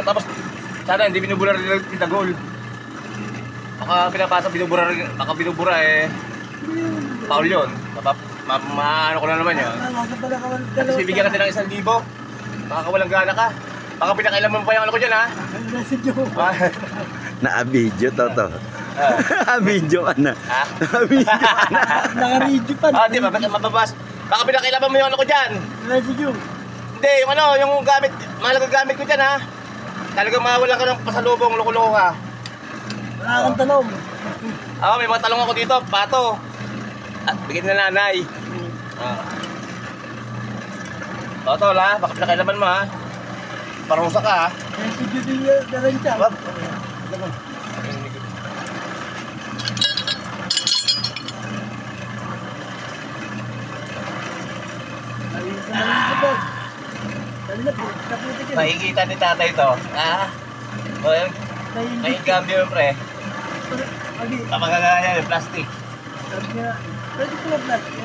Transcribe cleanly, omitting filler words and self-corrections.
Tapos, sana hindi binubura rin ng Titagol. Baka pinapasa, baka binubura eh. Paul yun. Maano ko na naman yun. At least bibigyan ka din ng 1,000. Baka walang gana ka. Baka pinakailaman mo pa yung ano ko dyan, ha? Na-video, Toto. Na-video ka na. Ha? Na-video ka na. Naka-radio pa. Di ba? Mababas. Baka pinakailaman mo yung ano ko dyan. Residue. Hindi, yung ano, yung gamit, mahalagang gamit ko dyan, ha? Talagang mawalan ka ng pasalubong, loko-loko ka. Wala kang talong. May mga talong ako dito, pato. At bigyan na nanay. Tol, ha? Baka pinakailaman mo, ha? Parusa ka, ha? Residue din na rin siya. Wag. Ayun sa mga sabag. Dali na po. Kaputi ka. Makikita ni tatay to. O yun. May cambio yung pre. Agi. Kapagagaya yung plastic. Sabi niya, pwede ko na plastic.